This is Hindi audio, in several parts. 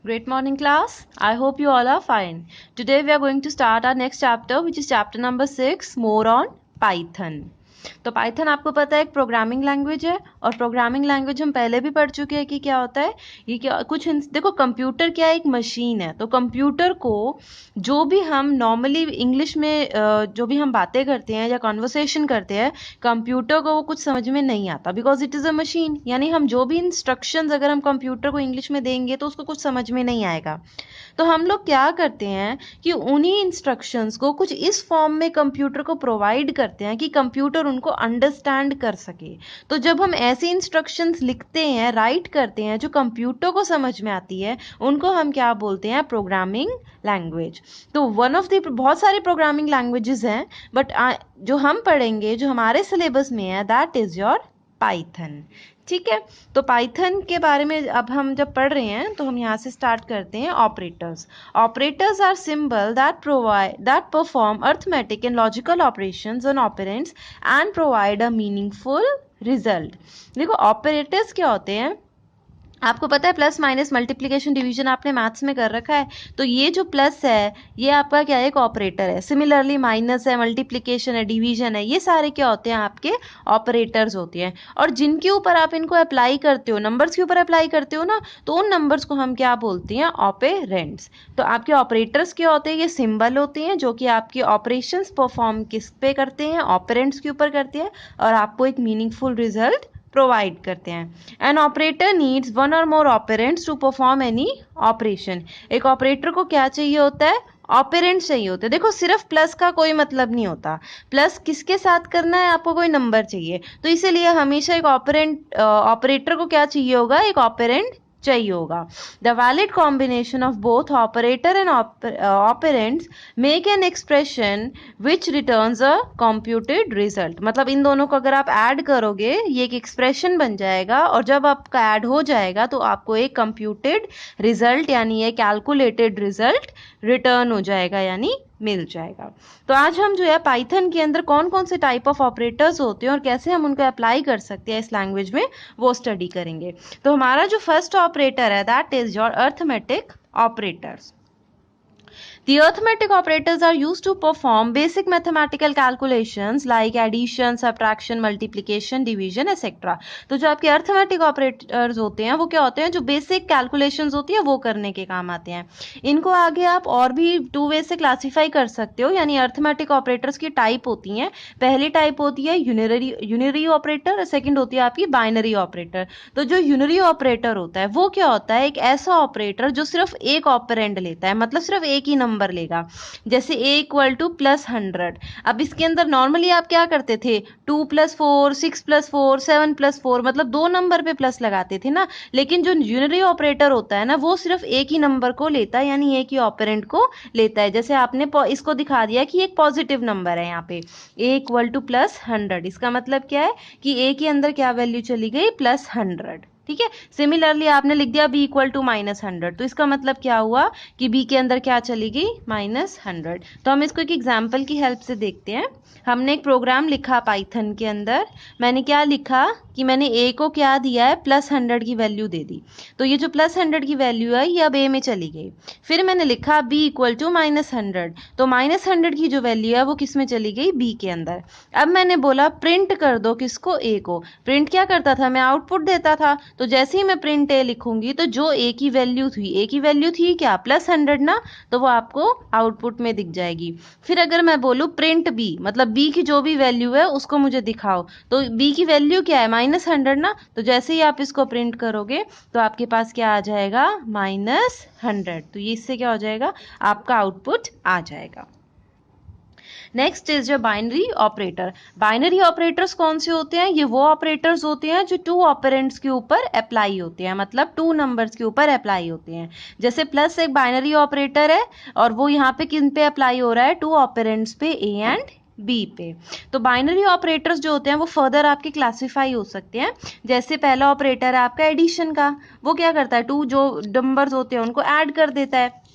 Great morning class. I hope you all are fine. Today we are going to start our next chapter, which is chapter number 6, more on Python. तो पाइथन आपको पता है एक प्रोग्रामिंग लैंग्वेज है और प्रोग्रामिंग लैंग्वेज हम पहले भी पढ़ चुके हैं कि क्या होता है ये क्या कुछ देखो कंप्यूटर क्या है, एक मशीन है। तो कंप्यूटर को जो भी हम नॉर्मली इंग्लिश में जो भी हम बातें करते हैं या कॉन्वर्सेशन करते हैं, कंप्यूटर को वो कुछ समझ में नहीं आता because it is a machine. यानी हम जो भी इंस्ट्रक्शंस अगर हम कंप्यूटर को इंग्लिश में देंगे तो उसको कुछ समझ में नहीं आएगा। तो हम लोग क्या करते हैं कि उन्हीं इंस्ट्रक्शंस को कुछ इस फॉर्म में कंप्यूटर को प्रोवाइड करते हैं कि कंप्यूटर उनको अंडरस्टैंड कर सके। तो जब हम ऐसे इंस्ट्रक्शंस लिखते हैं, राइट करते हैं जो कंप्यूटर को समझ में आती है, उनको हम क्या बोलते हैं? Programming language. तो वन ऑफ द बहुत सारी प्रोग्रामिंग लैंग्वेजेस हैं, बट जो हम पढ़ेंगे, जो हमारे सिलेबस में है, दैट इज योर पाइथन। ठीक है, तो पाइथन के बारे में अब हम जब पढ़ रहे हैं तो हम यहाँ से स्टार्ट करते हैं। Operators. Operators are symbol that perform arithmetic and logical operations on operands and provide a meaningful result. देखो ऑपरेटर्स क्या होते हैं, आपको पता है प्लस माइनस मल्टीप्लिकेशन डिवीजन आपने मैथ्स में कर रखा है। तो ये जो प्लस है ये आपका क्या है? एक ऑपरेटर है। सिमिलरली माइनस है, मल्टीप्लिकेशन है, डिवीजन है, ये सारे क्या होते हैं? आपके ऑपरेटर्स होते हैं। और जिनके ऊपर आप इनको अप्लाई करते हो, नंबर्स के ऊपर अप्लाई करते हो ना, तो उन नंबर्स को हम क्या बोलते हैं? ऑपरेंड्स। तो आपके ऑपरेटर्स क्या होते हैं? ये सिंबल होते हैं जो कि आपके ऑपरेशंस परफॉर्म किस पे करते हैं? ऑपरेंड्स के ऊपर करते हैं और आपको एक मीनिंगफुल रिजल्ट प्रोवाइड करते हैं। An operator needs one or more operands to perform any operation. एक ऑपरेटर को क्या चाहिए होता है? ऑपरेंट्स चाहिए होते हैं। देखो सिर्फ प्लस का कोई मतलब नहीं होता। प्लस किसके साथ करना है? आपको कोई नंबर चाहिए, तो इसीलिए हमेशा एक ऑपरेटर को क्या चाहिए होगा? एक ऑपरेंट चाहिए होगा। The valid combination of both operator and operands make an expression which returns a computed result. मतलब इन दोनों को अगर आप ऐड करोगे ये एक एक्सप्रेशन बन जाएगा, और जब आपका ऐड हो जाएगा तो आपको एक कंप्यूटेड रिजल्ट यानी एक कैलकुलेटेड रिजल्ट रिटर्न हो जाएगा, यानी मिल जाएगा। तो आज हम जो है पाइथन के अंदर कौन कौन से टाइप ऑफ ऑपरेटर्स होते हैं और कैसे हम उनको अप्लाई कर सकते हैं इस लैंग्वेज में, वो स्टडी करेंगे। तो हमारा जो फर्स्ट ऑपरेटर है that is your arithmetic operators. The arithmetic operators are used to perform basic mathematical calculations like addition, subtraction, multiplication, division, etc. तो जो आपके arithmetic operators होते हैं वो क्या होते हैं? जो basic calculations होती है वो करने के काम आते हैं। इनको आगे आप और भी 2 वे से क्लासीफाई कर सकते हो, यानी arithmetic operators की टाइप होती हैं। पहली टाइप होती है यूनरी ऑपरेटर, सेकंड होती है आपकी बाइनरी ऑपरेटर। तो जो यूनरी ऑपरेटर होता है वो क्या होता है? एक ऐसा ऑपरेटर जो सिर्फ एक ऑपरेंड लेता है, मतलब सिर्फ एक ही नंबर लेगा। जैसे a इक्वल टू +100। अब इसके अंदर नॉर्मली आप क्या करते थे? 2 + 4, 6 + 4, 7 + 4, मतलब 2 नंबर पे प्लस लगाते थे ना। लेकिन जो यूनरी ऑपरेटर होता है ना वो सिर्फ एक ही नंबर को लेता है, यानी एक ही ऑपरेंड को लेता है। जैसे आपने इसको दिखा दिया कि एक पॉजिटिव नंबर है यहाँ पे a इक्वल टू +100। इसका मतलब क्या है कि a के अंदर क्या वैल्यू चली गई? +100। ठीक है, सिमिलरली आपने लिख दिया b इक्वल टू -100, तो इसका मतलब क्या हुआ कि b के अंदर क्या चली गई? -100। तो हम इसको एक एग्जाम्पल की हेल्प से देखते हैं। हमने एक प्रोग्राम लिखा पाइथन के अंदर। मैंने क्या लिखा कि मैंने a को क्या दिया है? +100 की वैल्यू दे दी। तो ये जो +100 की वैल्यू है ये अब a में चली गई। फिर मैंने लिखा b इक्वल टू -100, तो -100 की जो वैल्यू है वो किस में चली गई? b के अंदर। अब मैंने बोला प्रिंट कर दो किसको? a को। प्रिंट क्या करता था? मैं आउटपुट देता था। तो जैसे ही मैं प्रिंट a लिखूंगी तो जो a की वैल्यू थी, a की वैल्यू थी क्या? +100 ना, तो वो आपको आउटपुट में दिख जाएगी। फिर अगर मैं बोलूँ प्रिंट b, मतलब b की जो भी वैल्यू है उसको मुझे दिखाओ, तो b की वैल्यू क्या है? -100 ना, तो जैसे ही आप इसको प्रिंट करोगे तो आपके पास क्या आ जाएगा? -100। तो ये इससे क्या हो जाएगा? आपका आउटपुट आ जाएगा। Next is your binary operator. Binary operators कौन से होते हैं? ये वो ऑपरेटर्स होते हैं जो 2 ऑपरेंड्स के ऊपर अप्लाई होते हैं, मतलब 2 नंबर्स के ऊपर अप्लाई होते हैं। जैसे प्लस एक बाइनरी ऑपरेटर है और वो यहाँ पे किन पे अप्लाई हो रहा है? 2 ऑपरेंड्स पे, a एंड b पे। तो बाइनरी ऑपरेटर्स जो होते हैं वो फर्दर आपके क्लासीफाई हो सकते हैं। जैसे पहला ऑपरेटर है आपका एडिशन का, वो क्या करता है? 2 जो नंबर्स होते हैं उनको ऐड कर देता है।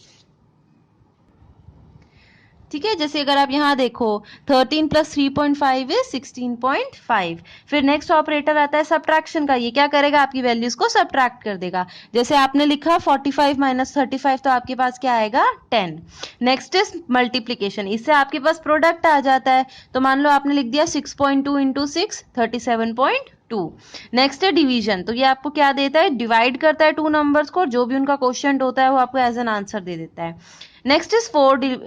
ठीक है, जैसे अगर आप यहाँ देखो 13 + 3.5 इज 16.5। फिर नेक्स्ट ऑपरेटर आता है सब्ट्रैक्शन का, ये क्या करेगा, आपकी वैल्यूज को सब्ट्रैक्ट कर देगा। जैसे आपने लिखा 45 - 35, तो आपके पास क्या आएगा 10। नेक्स्ट इज मल्टीप्लीकेशन, इससे आपके पास प्रोडक्ट आ जाता है। तो मान लो आपने लिख दिया 6.2 × 6 37.2। नेक्स्ट है डिवीजन, तो ये आपको क्या देता है, डिवाइड करता है टू नंबर्स को, और जो भी उनका क्वोशिएंट होता है वो आपको एज एन आंसर दे देता है। Next is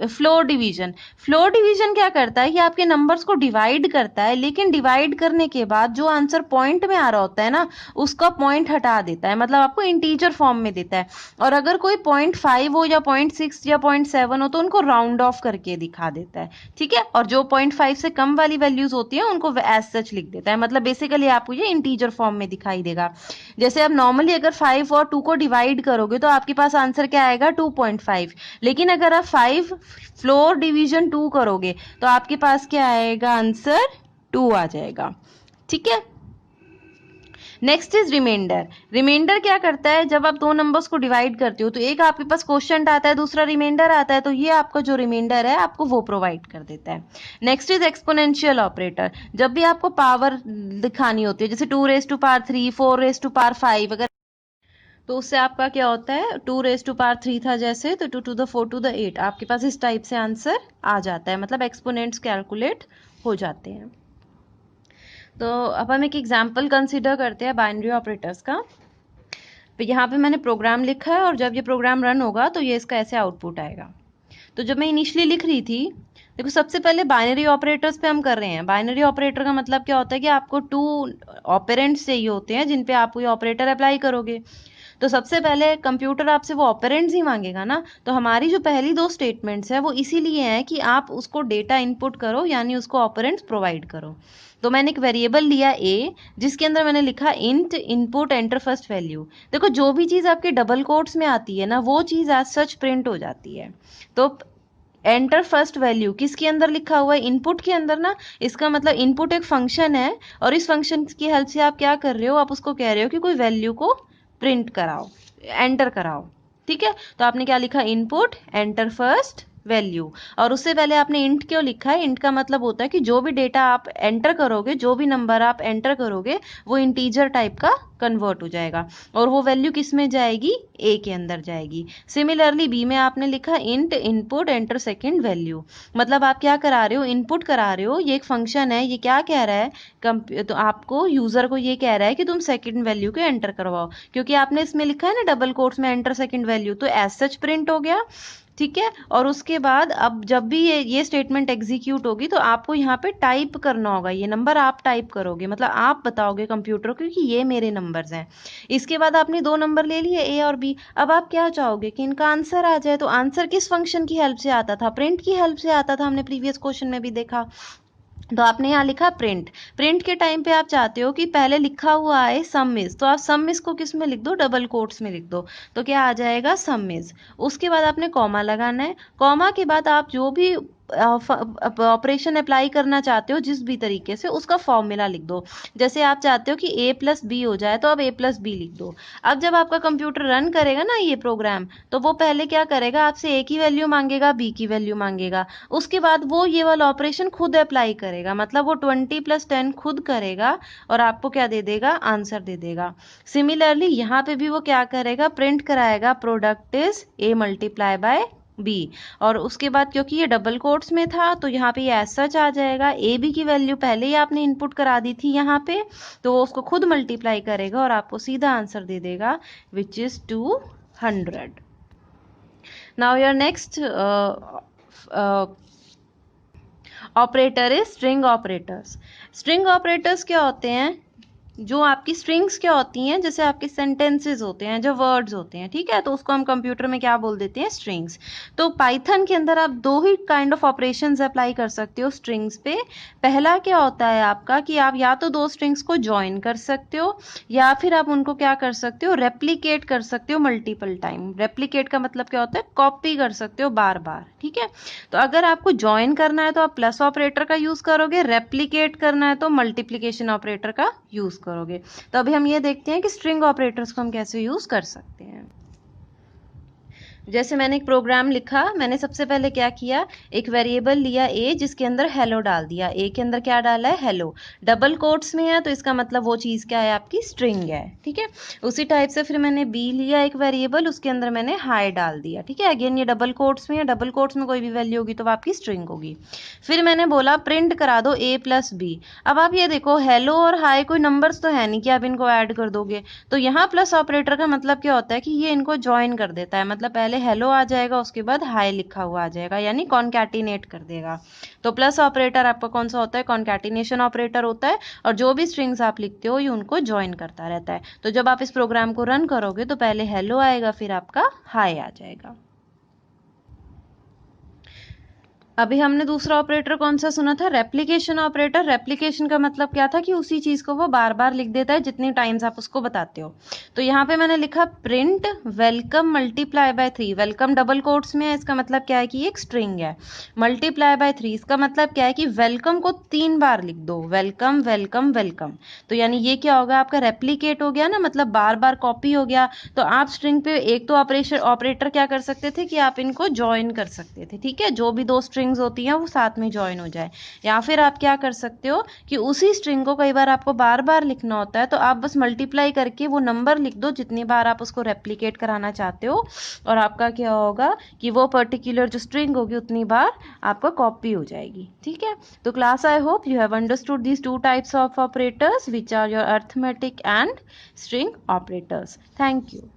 floor division. Floor division क्या करता है, ये आपके नंबर्स को डिवाइड करता है, लेकिन डिवाइड करने के बाद जो आंसर पॉइंट में आ रहा होता है ना, उसका पॉइंट हटा देता है, मतलब आपको इंटीजर फॉर्म में देता है। और अगर कोई 0.5 हो या 0.6 या 0.7 हो तो उनको राउंड ऑफ करके दिखा देता है। ठीक है, और जो 0.5 से कम वाली वैल्यूज होती है उनको एज सच लिख देता है, मतलब बेसिकली आपको ये इंटीजर फॉर्म में दिखाई देगा। जैसे अब नॉर्मली अगर 5 और 2 को डिवाइड करोगे तो आपके पास आंसर क्या आएगा 2.5, लेकिन अगर आप 5 फ्लोर डिवीजन 2 करोगे तो आपके पास क्या आएगा, आंसर 2 आ जाएगा। ठीक है, नेक्स्ट इज रिमाइंडर। रिमाइंडर क्या करता है, जब आप दो नंबर्स को डिवाइड करते हो तो एक आपके पास क्वोशिएंट आता है, दूसरा रिमाइंडर आता है, तो ये आपका जो रिमाइंडर है आपको वो प्रोवाइड कर देता है। Next is exponential operator. जब भी आपको पावर दिखानी होती है, जैसे 2⁻3 4⁻5, अगर तो उससे आपका क्या होता है, 2⁻3 था जैसे, तो 2⁴ आपके पास इस टाइप से आंसर आ जाता है, मतलब एक्सपोनेंट्स कैलकुलेट हो जाते हैं। तो अब हम एक एग्जाम्पल कंसिडर करते हैं बाइनरी ऑपरेटर्स का। तो यहाँ पे मैंने प्रोग्राम लिखा है, और जब ये प्रोग्राम रन होगा तो ये इसका ऐसे आउटपुट आएगा। तो जब मैं इनिशियली लिख रही थी, देखो सबसे पहले बाइनरी ऑपरेटर्स पे हम कर रहे हैं। बाइनरी ऑपरेटर का मतलब क्या होता है कि आपको 2 ऑपरेंड्स चाहिए होते हैं जिन पे आप ये ऑपरेटर अप्लाई करोगे। तो सबसे पहले कंप्यूटर आपसे वो ऑपरेंड्स ही मांगेगा ना, तो हमारी जो पहली 2 स्टेटमेंट्स है वो इसीलिए है कि आप उसको डेटा इनपुट करो, यानी उसको ऑपरेंड्स प्रोवाइड करो। तो मैंने एक वेरिएबल लिया a, जिसके अंदर मैंने लिखा int input enter first value. देखो जो भी चीज़ आपके डबल कोट्स में आती है ना, वो चीज़ एज सच प्रिंट हो जाती है। तो एंटर फर्स्ट वैल्यू किसके अंदर लिखा हुआ है, इनपुट के अंदर ना। इसका मतलब इनपुट एक फंक्शन है, और इस फंक्शन की हेल्प से आप क्या कर रहे हो, आप उसको कह रहे हो कि कोई वैल्यू को प्रिंट कराओ, एंटर कराओ। ठीक है, तो आपने क्या लिखा, इनपुट एंटर फर्स्ट वैल्यू। और उससे पहले आपने इंट क्यों लिखा है, इंट का मतलब होता है कि जो भी डेटा आप एंटर करोगे, जो भी नंबर आप एंटर करोगे, वो इंटीजर टाइप का कन्वर्ट हो जाएगा, और वो वैल्यू किस में जाएगी, ए के अंदर जाएगी। सिमिलरली बी में आपने लिखा int input enter second value, मतलब आप क्या करा रहे हो, इनपुट करा रहे हो। ये एक फंक्शन है, ये क्या कह रहा है, तो आपको यूजर को ये कह रहा है कि तुम सेकेंड वैल्यू को एंटर करवाओ, क्योंकि आपने इसमें लिखा है ना डबल कोट्स में एंटर सेकेंड वैल्यू, तो एज सच प्रिंट हो गया। ठीक है, और उसके बाद अब जब भी ये स्टेटमेंट एग्जीक्यूट होगी तो आपको यहाँ पे टाइप करना होगा, ये नंबर आप टाइप करोगे, मतलब आप बताओगे कंप्यूटर को कि ये मेरे नंबर्स हैं। इसके बाद आपने 2 नंबर ले लिए ए और बी। अब आप क्या चाहोगे कि इनका आंसर आ जाए, तो आंसर किस फंक्शन की हेल्प से आता था, प्रिंट की हेल्प से आता था, हमने प्रीवियस क्वेश्चन में भी देखा। तो आपने यहाँ लिखा प्रिंट। प्रिंट के टाइम पे आप चाहते हो कि पहले लिखा हुआ है सम इज, तो आप सम इज को किस में लिख दो, डबल कोट्स में लिख दो, तो क्या आ जाएगा सम इज। उसके बाद आपने कॉमा लगाना है, कॉमा के बाद आप जो भी ऑपरेशन अप्लाई करना चाहते हो जिस भी तरीके से, उसका फॉर्मूला लिख दो। जैसे आप चाहते हो कि a + b हो जाए, तो अब a + b लिख दो। अब जब आपका कंप्यूटर रन करेगा ना ये प्रोग्राम, तो वो पहले क्या करेगा, आपसे a की वैल्यू मांगेगा, b की वैल्यू मांगेगा, उसके बाद वो ये वाला ऑपरेशन खुद अप्लाई करेगा, मतलब वो 20 + 10 खुद करेगा, और आपको क्या दे देगा, आंसर दे देगा। सिमिलरली यहाँ पे भी वो क्या करेगा, प्रिंट कराएगा प्रोडक्ट इज a × b, और उसके बाद क्योंकि ये डबल कोट्स में था तो यहाँ पे ये एज सच आ जाएगा। ए बी की वैल्यू पहले ही आपने इनपुट करा दी थी यहाँ पे, तो वो उसको खुद मल्टीप्लाई करेगा और आपको सीधा आंसर दे देगा, which is 200। Now your next operator is string operators. String operators क्या होते हैं, जो आपकी स्ट्रिंग्स क्या होती हैं, जैसे आपके सेंटेंसेस होते हैं, जो वर्ड्स होते हैं, ठीक है, तो उसको हम कंप्यूटर में क्या बोल देते हैं, स्ट्रिंग्स। तो पाइथन के अंदर आप 2 ही काइंड ऑफ ऑपरेशंस अप्लाई कर सकते हो स्ट्रिंग्स पे। पहला क्या होता है आपका कि आप या तो 2 स्ट्रिंग्स को ज्वाइन कर सकते हो, या फिर आप उनको क्या कर सकते हो, रेप्लिकेट कर सकते हो मल्टीपल टाइम। रेप्लिकेट का मतलब क्या होता है, कॉपी कर सकते हो बार बार। ठीक है, तो अगर आपको ज्वाइन करना है तो आप प्लस ऑपरेटर का यूज करोगे, रेप्लिकेट करना है तो मल्टीप्लिकेशन ऑपरेटर का यूज करोगे। तो अभी हम ये देखते हैं कि स्ट्रिंग ऑपरेटर्स को हम कैसे यूज कर सकते हैं। जैसे मैंने एक प्रोग्राम लिखा, मैंने सबसे पहले क्या किया, एक वेरिएबल लिया a जिसके अंदर हेलो डाल दिया। a के अंदर क्या डाला है, हेलो, डबल कोट्स में है तो इसका मतलब वो चीज़ क्या है, आपकी स्ट्रिंग है, ठीक है। उसी टाइप से फिर मैंने b लिया एक वेरिएबल, उसके अंदर मैंने हाई डाल दिया, ठीक है। अगेन ये डबल कोट्स में है, डबल कोट्स में कोई भी वैल्यू होगी तो वो आपकी स्ट्रिंग होगी। फिर मैंने बोला प्रिंट करा दो a प्लस b। अब आप ये देखो, हेलो और हाई कोई नंबर्स तो है नहीं कि आप इनको ऐड कर दोगे, तो यहाँ प्लस ऑपरेटर का मतलब क्या होता है कि ये इनको ज्वाइन कर देता है, मतलब पहले हेलो आ जाएगा, उसके बाद हाई लिखा हुआ आ जाएगा, यानी कॉन्कैटिनेट कर देगा। तो प्लस ऑपरेटर आपका कौन सा होता है, कॉन्कैटिनेशन ऑपरेटर होता है, और जो भी स्ट्रिंग्स आप लिखते हो ये उनको ज्वाइन करता रहता है। तो जब आप इस प्रोग्राम को रन करोगे तो पहले हेलो आएगा, फिर आपका हाई आ जाएगा। अभी हमने दूसरा ऑपरेटर कौन सा सुना था, रेप्लिकेशन ऑपरेटर। रेप्लिकेशन का मतलब क्या था कि उसी चीज को वो बार बार लिख देता है जितनी टाइम्स आप उसको बताते हो। तो यहाँ पे मैंने लिखा print welcome multiply by 3। Welcome double quotes में है, इसका मतलब क्या है कि एक स्ट्रिंग है। मल्टीप्लाई बाय 3 इसका मतलब क्या है कि वेलकम को 3 बार लिख दो, वेलकम वेलकम वेलकम। तो यानी ये क्या होगा, आपका रेप्लीकेट हो गया ना, मतलब बार बार कॉपी हो गया। तो आप स्ट्रिंग पे एक तो ऑपरेटर क्या कर सकते थे कि आप इनको ज्वाइन कर सकते थे, ठीक है, जो भी दो स्ट्रिंग्स होती हैं वो साथ में ज्वाइन हो जाए। या फिर आप क्या कर सकते हो कि उसी स्ट्रिंग को कई बार आपको बार बार लिखना होता है, तो आप बस मल्टीप्लाई करके वो नंबर लिख दो जितनी बार आप उसको रेप्लीकेट कराना चाहते हो, और आपका क्या होगा कि वो पर्टिकुलर जो स्ट्रिंग होगी उतनी बार आपका कॉपी हो जाएगी, ठीक है। तो class, I hope you have understood these two types of operators which are your arithmetic and string operators. Thank you.